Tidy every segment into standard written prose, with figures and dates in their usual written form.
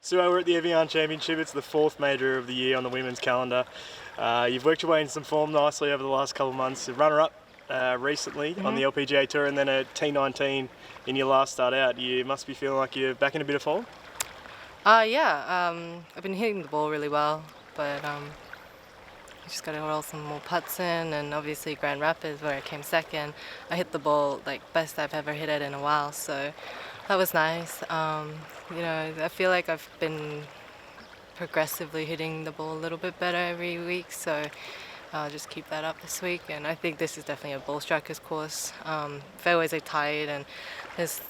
Su Oh, we're at the Evian Championship. It's the fourth major of the year on the women's calendar. You've worked your way in some form nicely over the last couple of months. A runner-up recently on the LPGA Tour and then a T19 in your last start out. You must be feeling like you're back in a bit of form? Yeah, I've been hitting the ball really well, but just got to roll some more putts in, and obviously Grand Rapids, where I came second, I hit the ball like best I've ever hit it in a while, so that was nice. I feel like I've been progressively hitting the ball a little bit better every week, so I'll just keep that up this week. And I think this is definitely a ball strikers course. Fairways are tight, and it's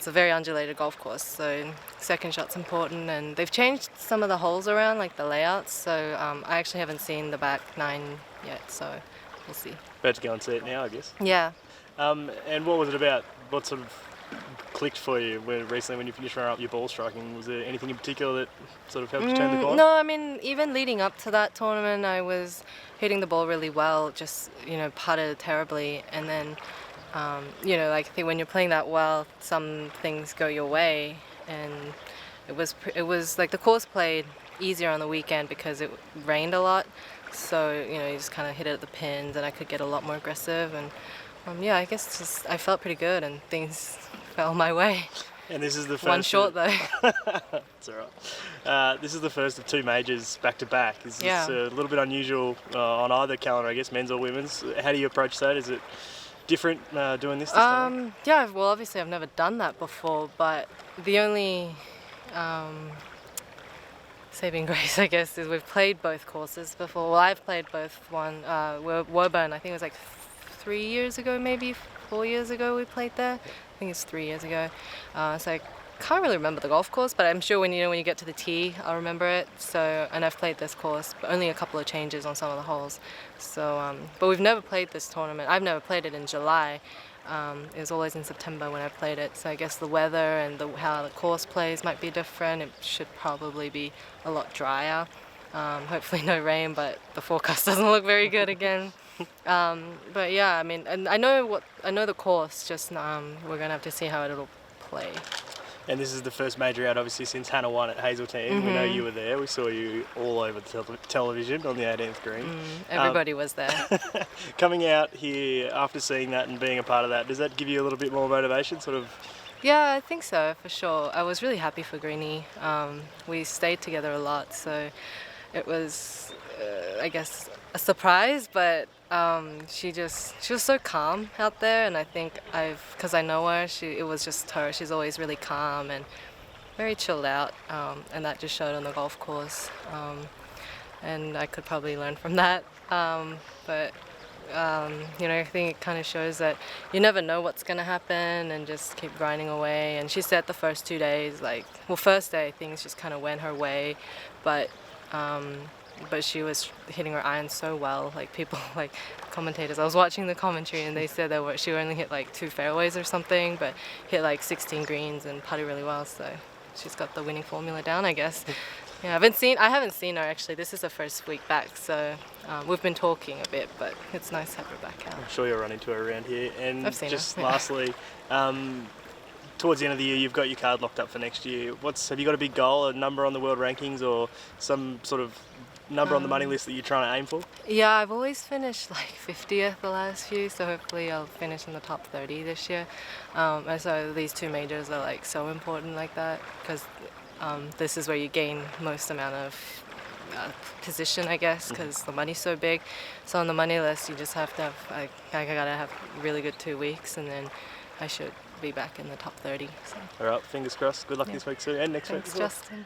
a very undulated golf course, so second shot's important. And they've changed some of the holes around, like the layouts, so I actually haven't seen the back nine yet, so we'll see. About to go and see it now, I guess. Yeah. And what was it about? What sort of clicked for you recently when you finished running up your ball striking? Was there anything in particular that sort of helped you turn the corner? No, I mean, even leading up to that tournament, I was hitting the ball really well, just, putted terribly. And then, I think when you're playing that well, some things go your way. And it was like the course played easier on the weekend because it rained a lot. So, you just kind of hit it at the pins, and I could get a lot more aggressive. And I guess just I felt pretty good, and things fell my way. And this is the first one short though. It's all right. This is the first of two majors back to back. This is a little bit unusual on either calendar, I guess, men's or women's. How do you approach that? Is it different doing this time? Yeah, well, obviously I've never done that before, but the only saving grace, I guess, is we've played both courses before. Well, I've played both one. Woburn, I think it was like 3 years ago, maybe 4 years ago we played there. I think it's 3 years ago. So I can't really remember the golf course, but I'm sure when you get to the tee, I'll remember it. So, and I've played this course, but only a couple of changes on some of the holes. So, but we've never played this tournament. I've never played it in July. It was always in September when I played it. So I guess the weather and how the course plays might be different. It should probably be a lot drier. Hopefully no rain, but the forecast doesn't look very good again. But yeah, I mean, and I know the course. Just we're gonna have to see how it'll play. And this is the first major out, obviously, since Hannah won at Hazeltine. We know you were there. We saw you all over the television on the 18th green. Everybody was there. Coming out here after seeing that and being a part of that, does that give you a little bit more motivation, sort of? Yeah, I think so, for sure. I was really happy for Greeny. We stayed together a lot, so it was, I guess, a surprise, but she was so calm out there, and I think because I know her, it was just her. She's always really calm and very chilled out, and that just showed on the golf course. And I could probably learn from that, but I think it kind of shows that you never know what's going to happen, and just keep grinding away. And she said the first 2 days, first day things just kind of went her way, but she was hitting her irons so well. Commentators, I was watching the commentary, and they said that she only hit 2 fairways or something, but hit 16 greens and putted really well. So she's got the winning formula down, I guess. Yeah, I haven't seen her actually. This is her first week back, so we've been talking a bit, but it's nice to have her back out. I'm sure you'll run into her around here. And I've seen just her. Lastly, towards the end of the year, you've got your card locked up for next year. Have you got a big goal, a number on the world rankings, or some sort of number on the money list that you're trying to aim for? Yeah, I've always finished 50th the last few, so hopefully I'll finish in the top 30 this year. And so these two majors are so important like that, because this is where you gain most amount of position, I guess, because the money's so big. So on the money list, you just have to have, I gotta have really good 2 weeks, and then I should be back in the top 30. So. All right, fingers crossed. Good luck this week, Sue, and next week Thanks, as well. Justin.